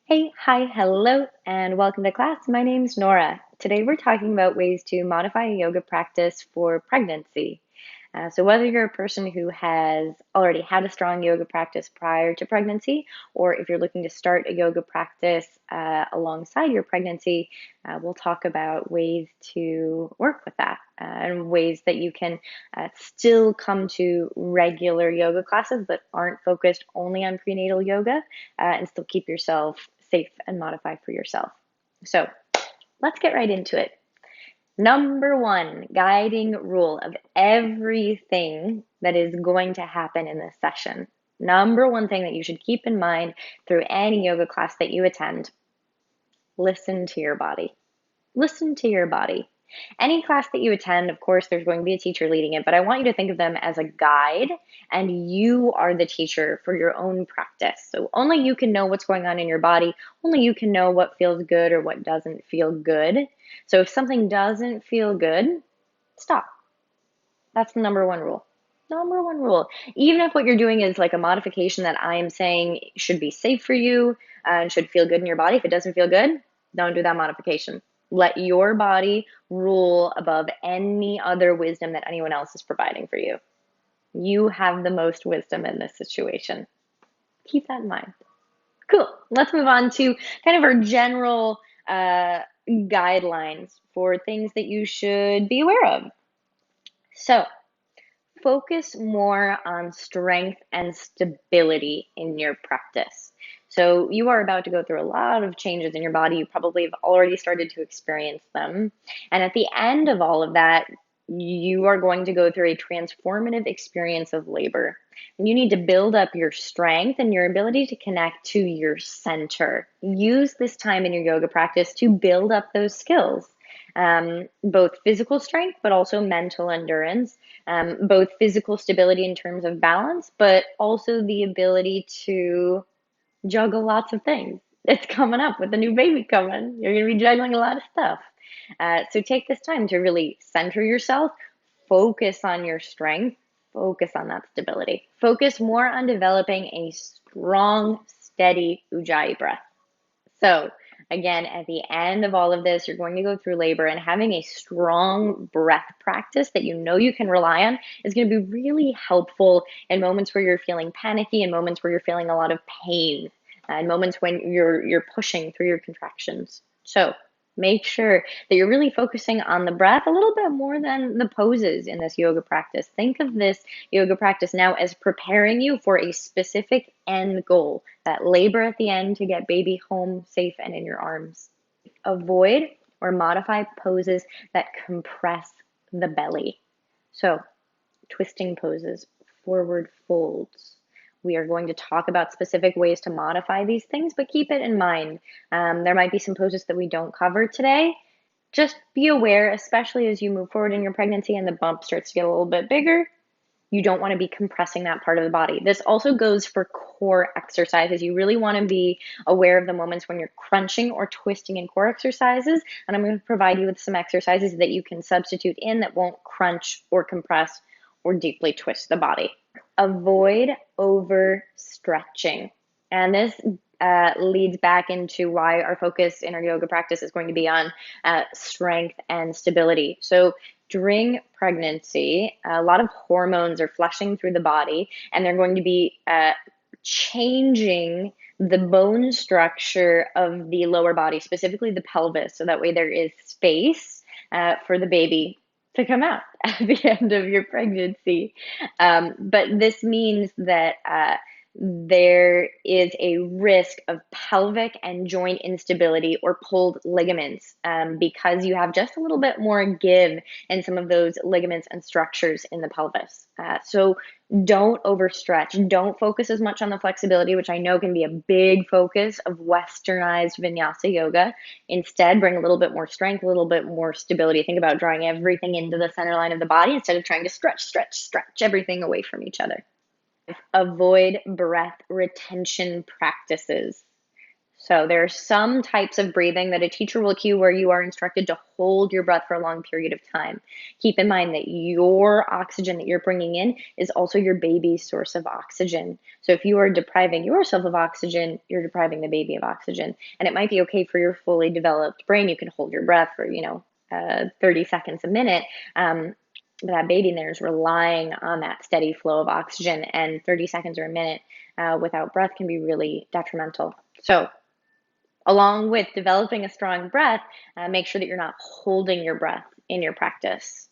Hey, hi, hello, and welcome to class. My name's Nora. Today we're talking about ways to modify a yoga practice for pregnancy. So whether you're a person who has already had a strong yoga practice prior to pregnancy, or if you're looking to start a yoga practice alongside your pregnancy, we'll talk about ways to work with that and ways that you can still come to regular yoga classes that aren't focused only on prenatal yoga and still keep yourself safe and modify for yourself. So let's get right into it. Number one, guiding rule of everything that is going to happen in this session. Number one thing that you should keep in mind through any yoga class that you attend, listen to your body. Listen to your body. Any class that you attend, of course, there's going to be a teacher leading it, but I want you to think of them as a guide, and you are the teacher for your own practice. So only you can know what's going on in your body. Only you can know what feels good or what doesn't feel good. So if something doesn't feel good, stop. That's the number one rule. Number one rule. Even if what you're doing is like a modification that I am saying should be safe for you and should feel good in your body, if it doesn't feel good, don't do that modification. Let your body rule above any other wisdom that anyone else is providing for you. You have the most wisdom in this situation. Keep that in mind. Cool. Let's move on to kind of our general guidelines for things that you should be aware of. So, focus more on strength and stability in your practice. So you are about to go through a lot of changes in your body. You probably have already started to experience them. And at the end of all of that, you are going to go through a transformative experience of labor. And you need to build up your strength and your ability to connect to your center. Use this time in your yoga practice to build up those skills. Both physical strength, but also mental endurance, both physical stability in terms of balance, but also the ability to juggle lots of things. It's coming up with a new baby coming. You're going to be juggling a lot of stuff. So take this time to really center yourself, focus on your strength, focus on that stability. Focus more on developing a strong, steady Ujjayi breath. So, again, at the end of all of this, you're going to go through labor, and having a strong breath practice that you know you can rely on is going to be really helpful in moments where you're feeling panicky, in moments where you're feeling a lot of pain, in moments when you're pushing through your contractions. So, make sure that you're really focusing on the breath a little bit more than the poses in this yoga practice. Think of this yoga practice now as preparing you for a specific end goal, that labor at the end to get baby home safe and in your arms. Avoid or modify poses that compress the belly. So, twisting poses, forward folds. We are going to talk about specific ways to modify these things, but keep it in mind. There might be some poses that we don't cover today. Just be aware, especially as you move forward in your pregnancy and the bump starts to get a little bit bigger, you don't want to be compressing that part of the body. This also goes for core exercises. You really want to be aware of the moments when you're crunching or twisting in core exercises. And I'm going to provide you with some exercises that you can substitute in that won't crunch or compress or deeply twist the body. Avoid overstretching. And this leads back into why our focus in our yoga practice is going to be on strength and stability. So during pregnancy, a lot of hormones are flushing through the body, and they're going to be changing the bone structure of the lower body, specifically the pelvis, so that way there is space for the baby to come out at the end of your pregnancy. But this means that there is a risk of pelvic and joint instability or pulled ligaments because you have just a little bit more give in some of those ligaments and structures in the pelvis. So don't overstretch. Don't focus as much on the flexibility, which I know can be a big focus of westernized vinyasa yoga. Instead, bring a little bit more strength, a little bit more stability. Think about drawing everything into the center line of the body instead of trying to stretch everything away from each other. Avoid breath retention practices. So there are some types of breathing that a teacher will cue where you are instructed to hold your breath for a long period of time. Keep in mind that your oxygen that you're bringing in is also your baby's source of oxygen. So if you are depriving yourself of oxygen, you're depriving the baby of oxygen. And it might be okay for your fully developed brain. You can hold your breath for, 30 seconds a minute. But that baby in there is relying on that steady flow of oxygen, and 30 seconds or a minute without breath can be really detrimental. So along with developing a strong breath, make sure that you're not holding your breath in your practice.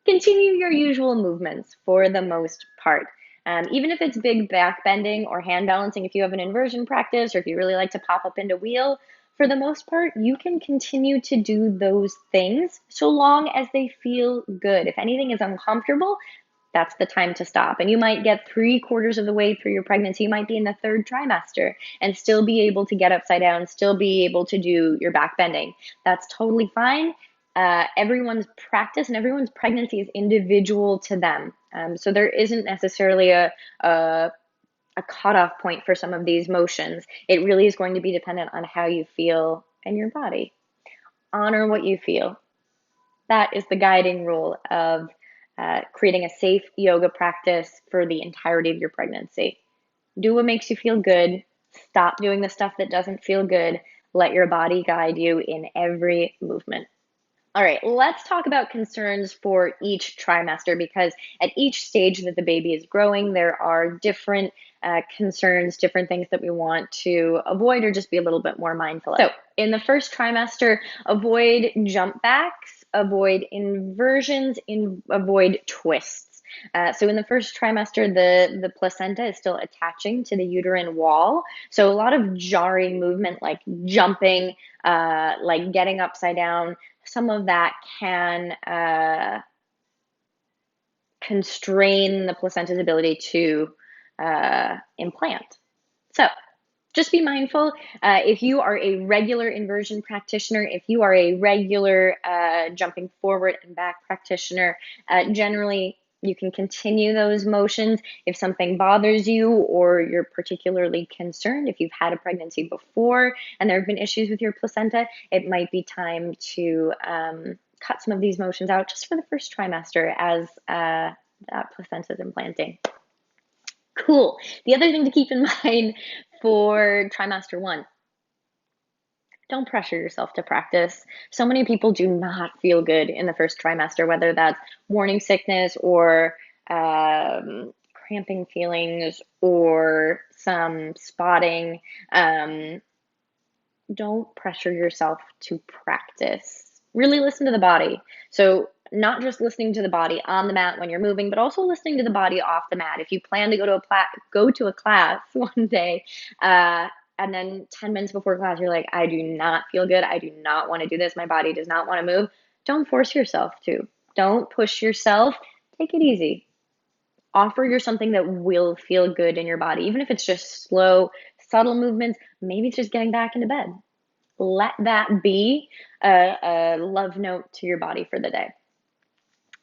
Continue your usual movements for the most part. Even if it's big back bending or hand balancing, if you have an inversion practice or if you really like to pop up into wheel, for the most part, you can continue to do those things so long as they feel good. If anything is uncomfortable, that's the time to stop. And you might get 3/4 of the way through your pregnancy. You might be in the third trimester and still be able to get upside down, still be able to do your back bending. That's totally fine. Everyone's practice and everyone's pregnancy is individual to them. So there isn't necessarily a cutoff point for some of these motions. It really is going to be dependent on how you feel in your body. Honor what you feel. That is the guiding rule of creating a safe yoga practice for the entirety of your pregnancy. Do what makes you feel good. Stop doing the stuff that doesn't feel good. Let your body guide you in every movement. All right, let's talk about concerns for each trimester, because at each stage that the baby is growing, there are different concerns, different things that we want to avoid or just be a little bit more mindful of. So in the first trimester, avoid jump backs, avoid inversions, avoid twists. So in the first trimester, the placenta is still attaching to the uterine wall. So a lot of jarring movement like jumping, like getting upside down, some of that can constrain the placenta's ability to implant. So just be mindful. If you are a regular inversion practitioner, if you are a regular jumping forward and back practitioner, generally you can continue those motions. If something bothers you or you're particularly concerned, if you've had a pregnancy before and there have been issues with your placenta, it might be time to cut some of these motions out just for the first trimester as that placenta is implanting. Cool. The other thing to keep in mind for trimester 1, don't pressure yourself to practice. So many people do not feel good in the first trimester, whether that's morning sickness or cramping feelings or some spotting. Don't pressure yourself to practice. Really listen to the body. So not just listening to the body on the mat when you're moving, but also listening to the body off the mat. If you plan to go to a class one day, and then 10 minutes before class, you're like, I do not feel good. I do not want to do this. My body does not want to move. Don't force yourself to. Don't push yourself. Take it easy. Offer yourself something that will feel good in your body, even if it's just slow, subtle movements. Maybe it's just getting back into bed. Let that be a love note to your body for the day.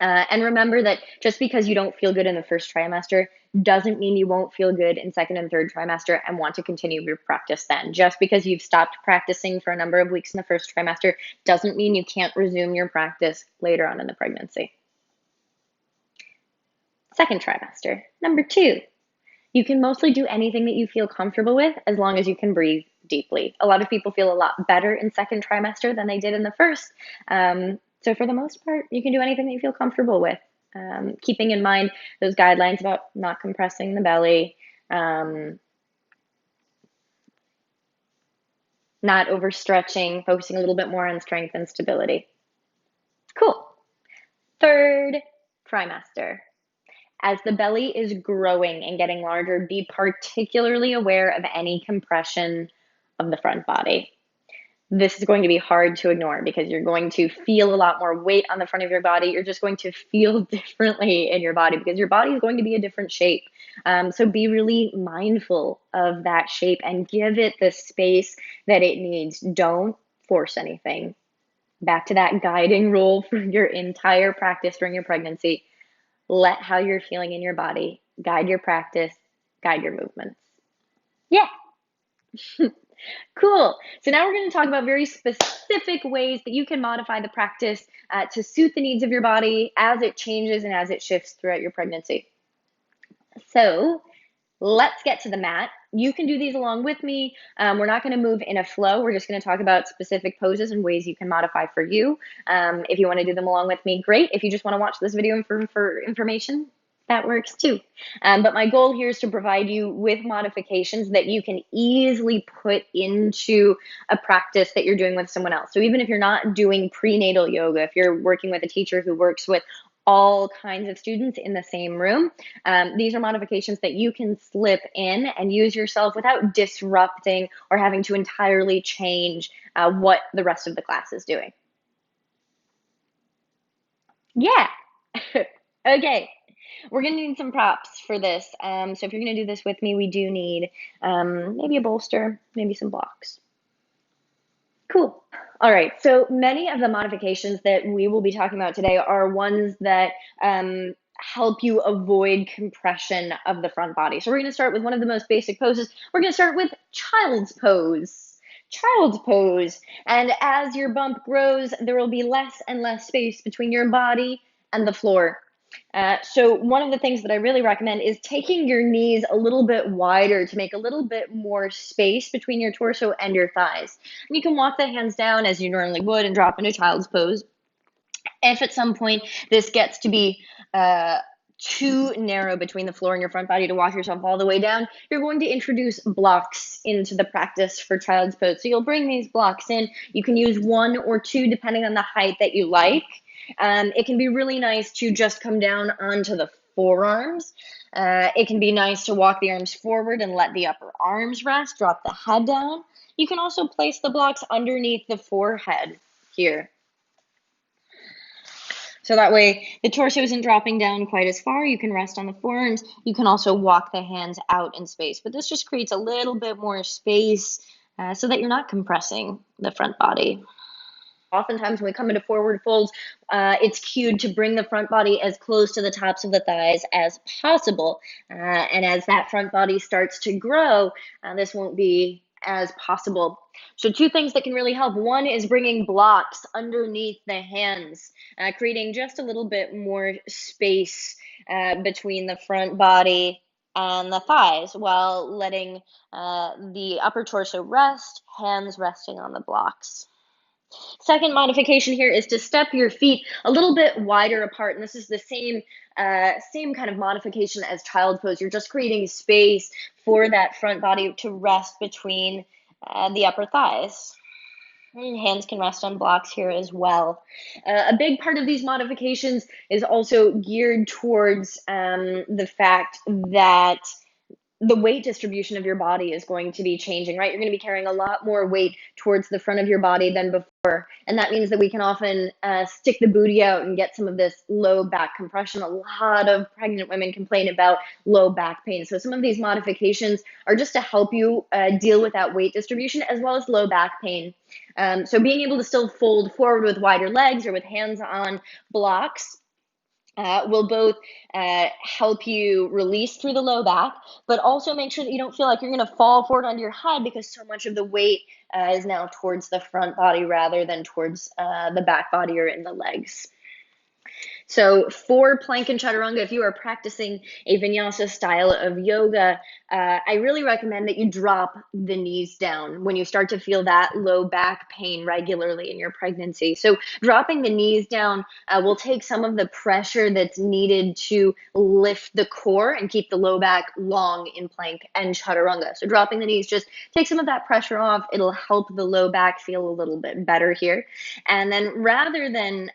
And remember that just because you don't feel good in the first trimester doesn't mean you won't feel good in second and third trimester and want to continue your practice then. Just because you've stopped practicing for a number of weeks in the first trimester doesn't mean you can't resume your practice later on in the pregnancy. Second trimester, number 2. You can mostly do anything that you feel comfortable with as long as you can breathe deeply. A lot of people feel a lot better in second trimester than they did in the first. So for the most part, you can do anything that you feel comfortable with. Keeping in mind those guidelines about not compressing the belly, not overstretching, focusing a little bit more on strength and stability. Cool. Third trimester. As the belly is growing and getting larger, be particularly aware of any compression of the front body. This is going to be hard to ignore because you're going to feel a lot more weight on the front of your body. You're just going to feel differently in your body because your body is going to be a different shape. So be really mindful of that shape and give it the space that it needs. Don't force anything. Back to that guiding rule for your entire practice during your pregnancy. Let how you're feeling in your body guide your practice, guide your movements. Yeah. Cool. So now we're going to talk about very specific ways that you can modify the practice to suit the needs of your body as it changes and as it shifts throughout your pregnancy. So let's get to the mat. You can do these along with me. We're not going to move in a flow. We're just going to talk about specific poses and ways you can modify for you. If you want to do them along with me, great. If you just want to watch this video for information, that works too. But my goal here is to provide you with modifications that you can easily put into a practice that you're doing with someone else. So even if you're not doing prenatal yoga, if you're working with a teacher who works with all kinds of students in the same room, these are modifications that you can slip in and use yourself without disrupting or having to entirely change what the rest of the class is doing. Yeah. Okay. We're going to need some props for this. So if you're going to do this with me, we do need maybe a bolster, maybe some blocks. Cool. All right. So many of the modifications that we will be talking about today are ones that help you avoid compression of the front body. So we're going to start with one of the most basic poses. We're going to start with child's pose. Child's pose. And as your bump grows, there will be less and less space between your body and the floor. So one of the things that I really recommend is taking your knees a little bit wider to make a little bit more space between your torso and your thighs. And you can walk the hands down as you normally would and drop into child's pose. If at some point this gets to be too narrow between the floor and your front body to walk yourself all the way down, you're going to introduce blocks into the practice for child's pose. So you'll bring these blocks in. You can use one or two depending on the height that you like. It can be really nice to just come down onto the forearms. It can be nice to walk the arms forward and let the upper arms rest, drop the head down. You can also place the blocks underneath the forehead here. So that way the torso isn't dropping down quite as far. You can rest on the forearms. You can also walk the hands out in space. But this just creates a little bit more space so that you're not compressing the front body. Oftentimes when we come into forward folds, it's cued to bring the front body as close to the tops of the thighs as possible. And as that front body starts to grow, this won't be as possible. So two things that can really help. One is bringing blocks underneath the hands, creating just a little bit more space between the front body and the thighs while letting the upper torso rest, hands resting on the blocks. Second modification here is to step your feet a little bit wider apart, and this is the same kind of modification as child's pose. You're just creating space for that front body to rest between the upper thighs. And hands can rest on blocks here as well. A big part of these modifications is also geared towards the fact that the weight distribution of your body is going to be changing, right? You're going to be carrying a lot more weight towards the front of your body than before. And that means that we can often stick the booty out and get some of this low back compression. A lot of pregnant women complain about low back pain. So some of these modifications are just to help you deal with that weight distribution as well as low back pain. So being able to still fold forward with wider legs or with hands on blocks will both help you release through the low back, but also make sure that you don't feel like you're going to fall forward onto your head because so much of the weight is now towards the front body rather than towards the back body or in the legs. So for plank and chaturanga, if you are practicing a vinyasa style of yoga, I really recommend that you drop the knees down when you start to feel that low back pain regularly in your pregnancy. So dropping the knees down will take some of the pressure that's needed to lift the core and keep the low back long in plank and chaturanga. So dropping the knees just take some of that pressure off. It'll help the low back feel a little bit better here. And then rather than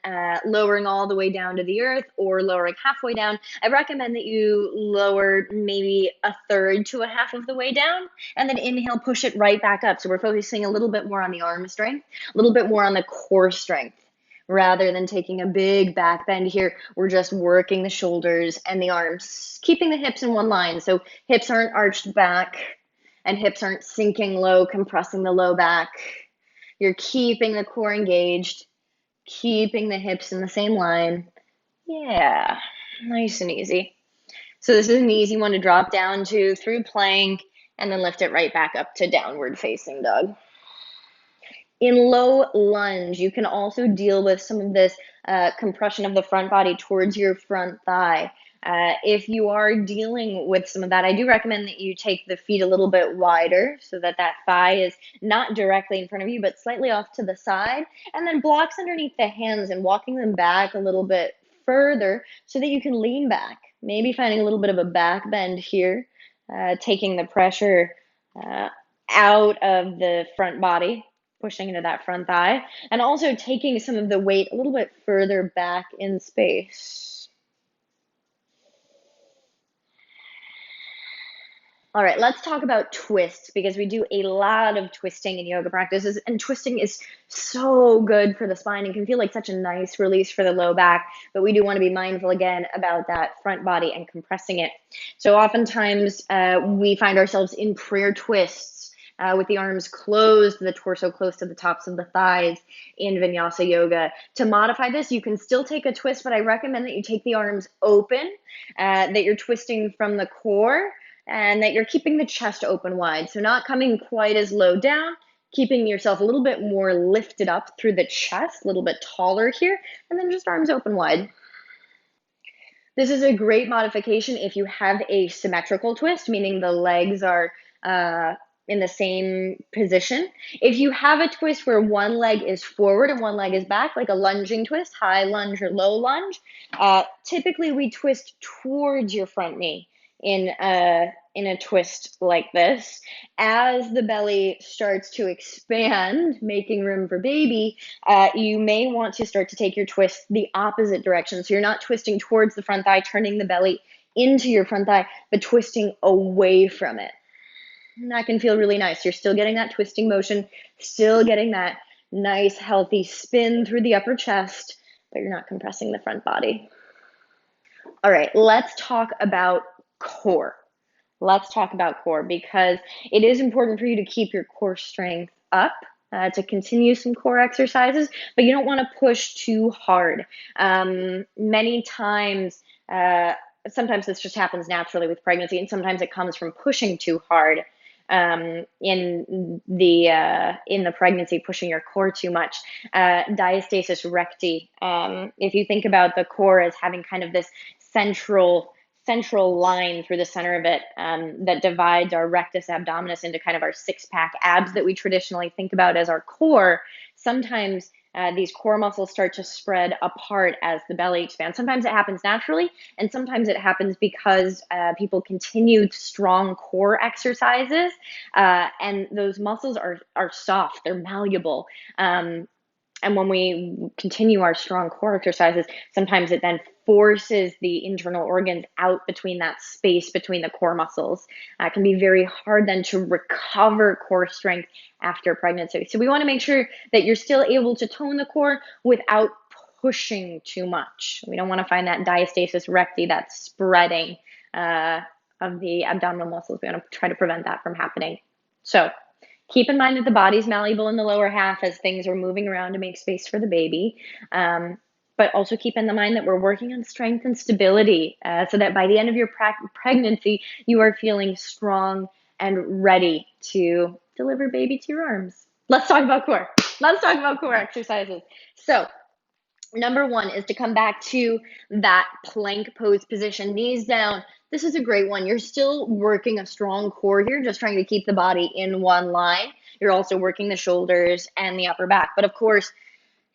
lowering all the way down to the earth or lowering halfway down, I recommend that you lower maybe a third to a half of the way down and then inhale, push it right back up. So we're focusing a little bit more on the arm strength, a little bit more on the core strength. Rather than taking a big back bend here, we're just working the shoulders and the arms, keeping the hips in one line. So hips aren't arched back and hips aren't sinking low, compressing the low back. You're keeping the core engaged, keeping the hips in the same line. Yeah, nice and easy. So this is an easy one to drop down to through plank and then lift it right back up to downward facing dog. In low lunge, you can also deal with some of this compression of the front body towards your front thigh. If you are dealing with some of that, I do recommend that you take the feet a little bit wider so that that thigh is not directly in front of you, but slightly off to the side, and then blocks underneath the hands and walking them back a little bit further so that you can lean back. Maybe finding a little bit of a back bend here, taking the pressure out of the front body, pushing into that front thigh, and also taking some of the weight a little bit further back in space. All right, let's talk about twists because we do a lot of twisting in yoga practices, and twisting is so good for the spine and can feel like such a nice release for the low back, but we do want to be mindful again about that front body and compressing it. So oftentimes we find ourselves in prayer twists with the arms closed, the torso close to the tops of the thighs in Vinyasa Yoga. To modify this, you can still take a twist, but I recommend that you take the arms open, that you're twisting from the core, and that you're keeping the chest open wide. So not coming quite as low down, keeping yourself a little bit more lifted up through the chest, a little bit taller here, and then just arms open wide. This is a great modification if you have a symmetrical twist, meaning the legs are in the same position. If you have a twist where one leg is forward and one leg is back, like a lunging twist, high lunge or low lunge, typically we twist towards your front knee in a twist like this. As the belly starts to expand, making room for baby, you may want to start to take your twist the opposite direction. So you're not twisting towards the front thigh, turning the belly into your front thigh, but twisting away from it. And that can feel really nice. You're still getting that twisting motion, still getting that nice, healthy spin through the upper chest, but you're not compressing the front body. All right, let's talk about core. Let's talk about core because it is important for you to keep your core strength up, to continue some core exercises, but you don't want to push too hard. Many times, sometimes this just happens naturally with pregnancy, and sometimes it comes from pushing too hard in the pregnancy, pushing your core too much. Diastasis recti. If you think about the core as having kind of this central line through the center of it that divides our rectus abdominis into kind of our six-pack abs that we traditionally think about as our core, sometimes these core muscles start to spread apart as the belly expands. Sometimes it happens naturally, and sometimes it happens because people continue strong core exercises, and those muscles are soft, they're malleable. And when we continue our strong core exercises, sometimes it then forces the internal organs out between that space between the core muscles. It can be very hard then to recover core strength after pregnancy. So we want to make sure that you're still able to tone the core without pushing too much. We don't want to find that diastasis recti, that spreading of the abdominal muscles. We want to try to prevent that from happening. So keep in mind that the body's malleable in the lower half as things are moving around to make space for the baby. But also keep in the mind that we're working on strength and stability so that by the end of your pregnancy, you are feeling strong and ready to deliver baby to your arms. Let's talk about core. Let's talk about core exercises. So number one is to come back to that plank pose position, knees down. This is a great one. You're still working a strong core here, just trying to keep the body in one line. You're also working the shoulders and the upper back. But of course,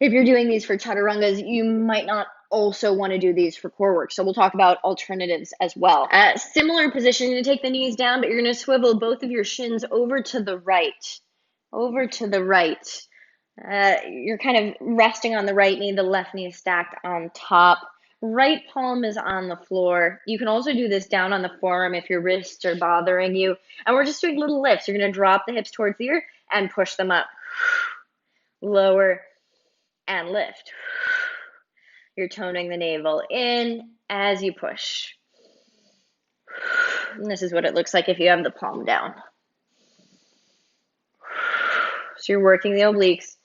if you're doing these for chaturangas, you might not also want to do these for core work. So we'll talk about alternatives as well. Similar position, you're going to take the knees down, but you're going to swivel both of your shins over to the right. Over to the right. You're kind of resting on the right knee, the left knee is stacked on top. Right palm is on the floor. You can also do this down on the forearm if your wrists are bothering you. And we're just doing little lifts. You're going to drop the hips towards the ear and push them up. Lower and lift. You're toning the navel in as you push. And this is what it looks like if you have the palm down. So you're working the obliques.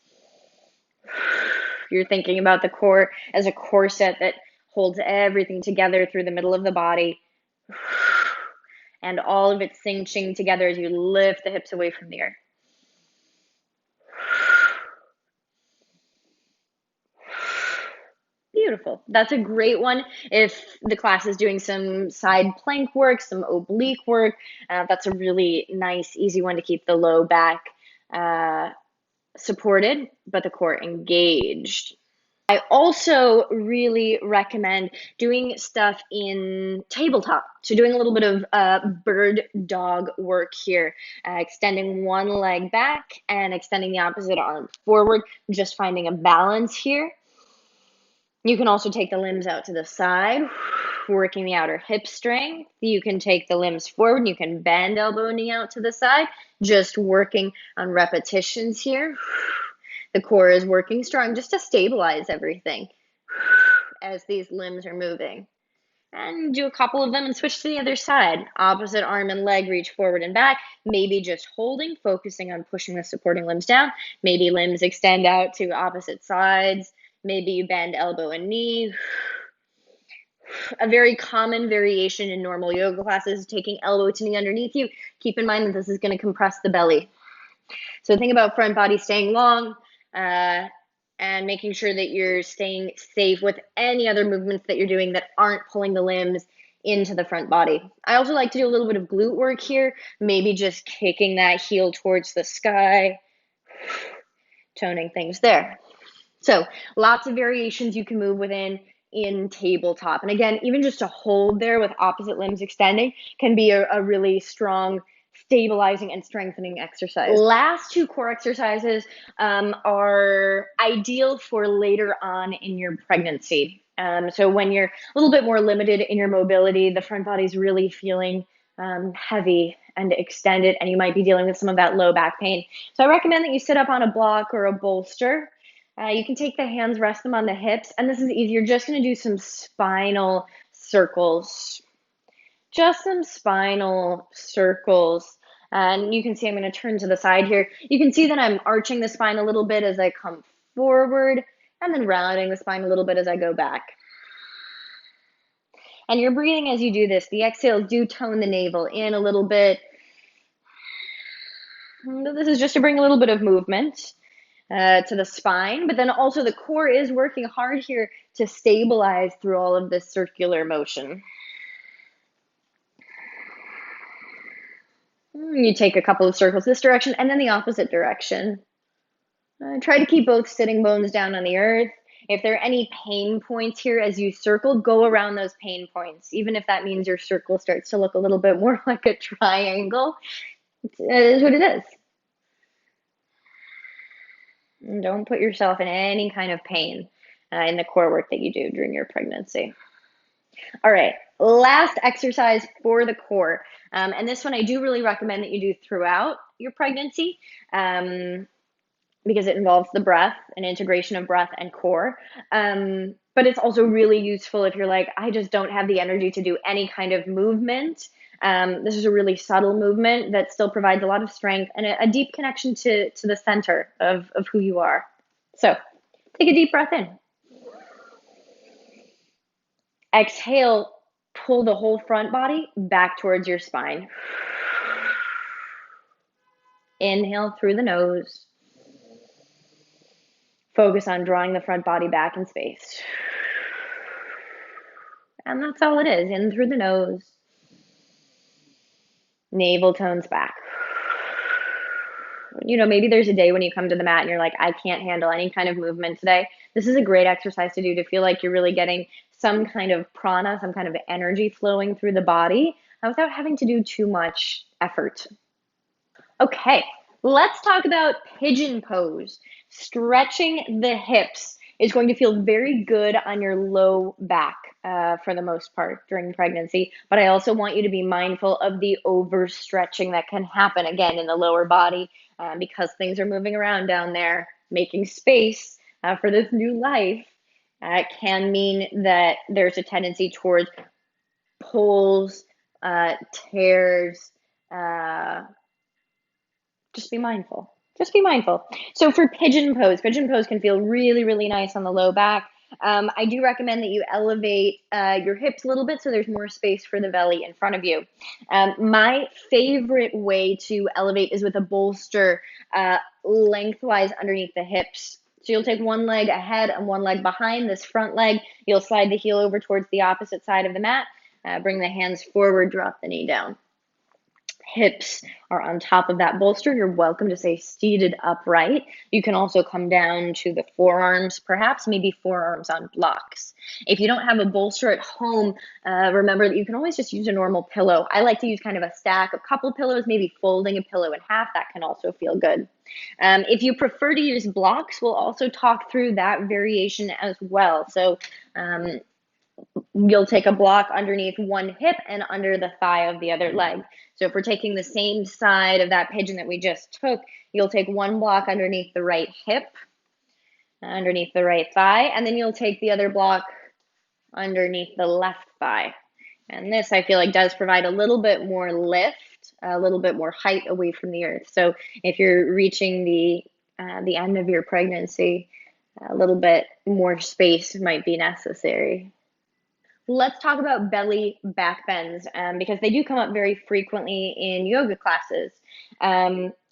You're thinking about the core as a corset that holds everything together through the middle of the body. and all of it cinching together as you lift the hips away from the earth. Beautiful. That's a great one if the class is doing some side plank work, some oblique work. That's a really nice, easy one to keep the low back supported, but the core engaged. I also really recommend doing stuff in tabletop. So doing a little bit of bird dog work here, extending one leg back and extending the opposite arm forward, just finding a balance here. You can also take the limbs out to the side, working the outer hip strength. You can take the limbs forward and you can bend elbow and knee out to the side, just working on repetitions here. The core is working strong just to stabilize everything as these limbs are moving. And do a couple of them and switch to the other side. Opposite arm and leg reach forward and back. Maybe just holding, focusing on pushing the supporting limbs down. Maybe limbs extend out to opposite sides. Maybe you bend elbow and knee. A very common variation in normal yoga classes is taking elbow to knee underneath you. Keep in mind that this is going to compress the belly. So think about front body staying long and making sure that you're staying safe with any other movements that you're doing that aren't pulling the limbs into the front body. I also like to do a little bit of glute work here, maybe just kicking that heel towards the sky, toning things there. So lots of variations you can move within in tabletop. And again, even just to hold there with opposite limbs extending can be a really strong stabilizing and strengthening exercise. Last two core exercises are ideal for later on in your pregnancy. So when you're a little bit more limited in your mobility, the front body's really feeling heavy and extended, and you might be dealing with some of that low back pain. So I recommend that you sit up on a block or a bolster. You can take the hands, rest them on the hips, and this is easy. You're just going to do some spinal circles. Just some spinal circles. And you can see I'm going to turn to the side here. You can see that I'm arching the spine a little bit as I come forward and then rounding the spine a little bit as I go back. And you're breathing as you do this. The exhales do tone the navel in a little bit. This is just to bring a little bit of movement to the spine, but then also the core is working hard here to stabilize through all of this circular motion. You take a couple of circles this direction and then the opposite direction. Try to keep both sitting bones down on the earth. If there are any pain points here as you circle, go around those pain points, even if that means your circle starts to look a little bit more like a triangle. It is what it is. And don't put yourself in any kind of pain in the core work that you do during your pregnancy. All right, last exercise for the core. And this one I do really recommend that you do throughout your pregnancy because it involves the breath and integration of breath and core. But it's also really useful if you're like, I just don't have the energy to do any kind of movement. This is a really subtle movement that still provides a lot of strength and a deep connection to the center of who you are. So take a deep breath in. Exhale, pull the whole front body back towards your spine. Inhale through the nose. Focus on drawing the front body back in space. And that's all it is, in through the nose. Navel tones back. You know, maybe there's a day when you come to the mat and you're like, I can't handle any kind of movement today. This is a great exercise to do to feel like you're really getting some kind of prana, some kind of energy flowing through the body without having to do too much effort. Okay, let's talk about pigeon pose. Stretching the hips is going to feel very good on your low back for the most part during pregnancy. But I also want you to be mindful of the overstretching that can happen again in the lower body because things are moving around down there, making space for this new life. Can mean that there's a tendency towards pulls, tears. Just be mindful. Just be mindful. So for pigeon pose can feel really, really nice on the low back. I do recommend that you elevate your hips a little bit so there's more space for the belly in front of you. My favorite way to elevate is with a bolster lengthwise underneath the hips. So you'll take one leg ahead and one leg behind this front leg. You'll slide the heel over towards the opposite side of the mat. Bring the hands forward, drop the knee down. Hips are on top of that bolster. You're welcome to stay seated upright. You can also come down to the forearms, perhaps maybe forearms on blocks. If you don't have a bolster at home, remember that you can always just use a normal pillow. I like to use kind of a stack of couple pillows, maybe folding a pillow in half. That can also feel good. If you prefer to use blocks, we'll also talk through that variation as well. So you'll take a block underneath one hip and under the thigh of the other leg. So if we're taking the same side of that pigeon that we just took, you'll take one block underneath the right hip, underneath the right thigh, and then you'll take the other block underneath the left thigh. And this, I feel like, does provide a little bit more lift, a little bit more height away from the earth. So if you're reaching the end of your pregnancy, a little bit more space might be necessary. Let's talk about belly back bends because they do come up very frequently in yoga classes.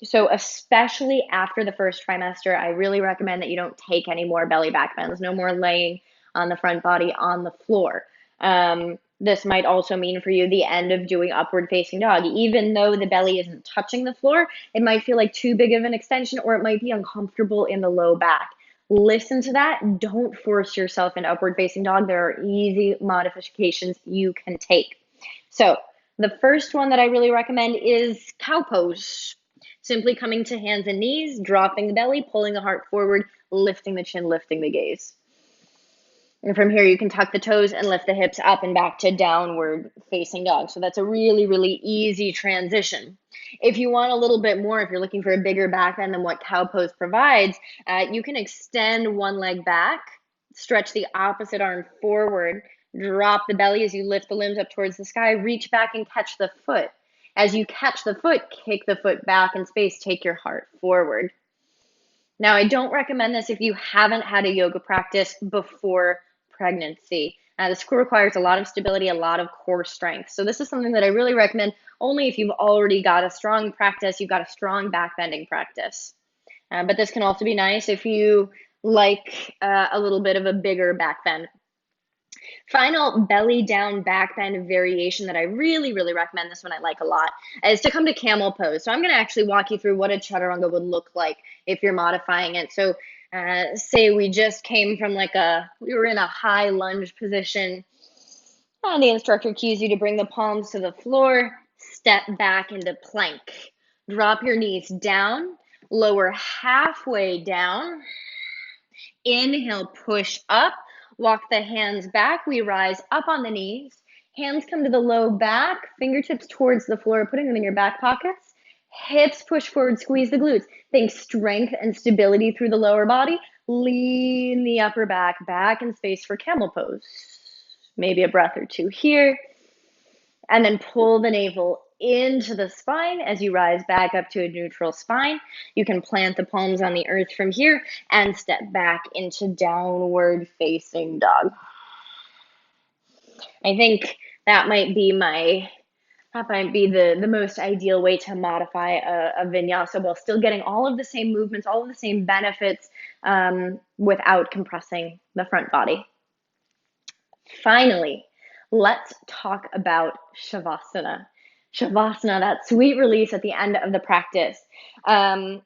So especially after the first trimester, I really recommend that you don't take any more belly back bends, no more laying on the front body on the floor. This might also mean for you the end of doing upward facing dog. Even though the belly isn't touching the floor, it might feel like too big of an extension, or it might be uncomfortable in the low back. Listen to that. Don't force yourself into upward facing dog. There are easy modifications you can take. So the first one that I really recommend is cow pose. Simply coming to hands and knees, dropping the belly, pulling the heart forward, lifting the chin, lifting the gaze. And from here, you can tuck the toes and lift the hips up and back to downward facing dog. So that's a really, really easy transition. If you want a little bit more, if you're looking for a bigger back bend than what cow pose provides, you can extend one leg back, stretch the opposite arm forward, drop the belly as you lift the limbs up towards the sky, reach back and catch the foot. As you catch the foot, kick the foot back in space, take your heart forward. Now, I don't recommend this if you haven't had a yoga practice before pregnancy. This requires a lot of stability, a lot of core strength. So this is something that I really recommend only if you've already got a strong practice, you've got a strong back bending practice. But this can also be nice if you like a little bit of a bigger back bend. Final belly down back bend variation that I really, really recommend, this one I like a lot, is to come to camel pose. So I'm going to actually walk you through what a chaturanga would look like if you're modifying it. So say we just came from we were in a high lunge position, and the instructor cues you to bring the palms to the floor, step back into plank. Drop your knees down, lower halfway down, inhale, push up, walk the hands back, we rise up on the knees, hands come to the low back, fingertips towards the floor, putting them in your back pockets. Hips push forward, squeeze the glutes. Think strength and stability through the lower body. Lean the upper back back in space for camel pose. Maybe a breath or two here. And then pull the navel into the spine as you rise back up to a neutral spine. You can plant the palms on the earth from here and step back into downward facing dog. I think that might be the most ideal way to modify a vinyasa while still getting all of the same movements, all of the same benefits without compressing the front body. Finally, let's talk about Savasana. Savasana, that sweet release at the end of the practice. The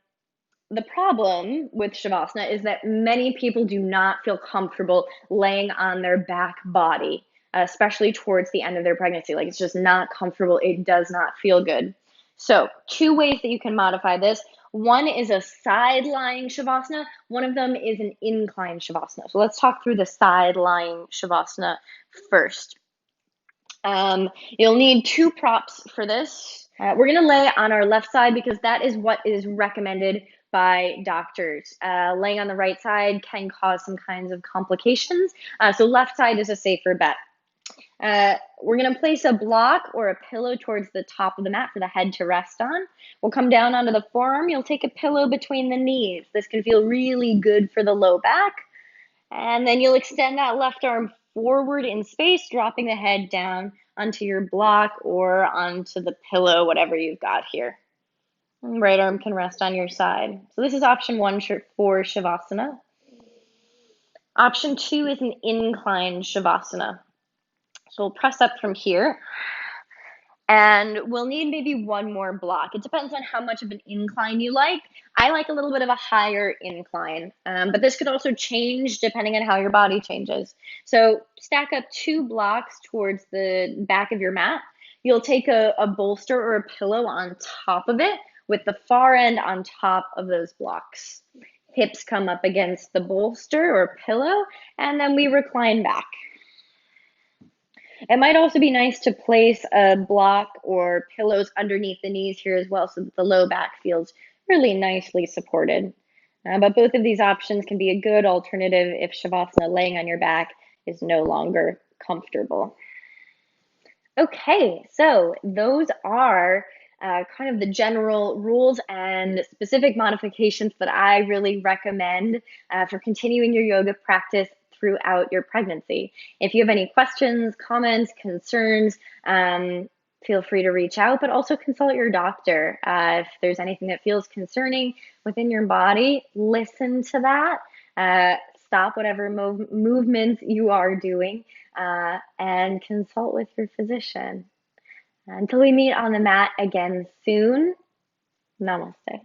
problem with Savasana is that many people do not feel comfortable laying on their back body, especially towards the end of their pregnancy. Like, it's just not comfortable. It does not feel good. So 2 ways that you can modify this. One is a side-lying Shavasana. One of them is an incline Shavasana. So let's talk through the side-lying Shavasana first. You'll need 2 props for this. We're going to lay on our left side because that is what is recommended by doctors. Laying on the right side can cause some kinds of complications. So left side is a safer bet. We're going to place a block or a pillow towards the top of the mat for the head to rest on. We'll come down onto the forearm. You'll take a pillow between the knees. This can feel really good for the low back. And then you'll extend that left arm forward in space, dropping the head down onto your block or onto the pillow, whatever you've got here. And right arm can rest on your side. So this is option one for Shavasana. Option two is an incline Shavasana. So we'll press up from here. And we'll need maybe one more block. It depends on how much of an incline you like. I like a little bit of a higher incline, but this could also change depending on how your body changes. So stack up 2 blocks towards the back of your mat. You'll take a bolster or a pillow on top of it with the far end on top of those blocks. Hips come up against the bolster or pillow, and then we recline back. It might also be nice to place a block or pillows underneath the knees here as well so that the low back feels really nicely supported. But both of these options can be a good alternative if Shavasana, laying on your back, is no longer comfortable. Okay, so those are kind of the general rules and specific modifications that I really recommend for continuing your yoga practice throughout your pregnancy. If you have any questions, comments, concerns, feel free to reach out, but also consult your doctor. If there's anything that feels concerning within your body, listen to that. Stop whatever movements you are doing and consult with your physician. Until we meet on the mat again soon, namaste.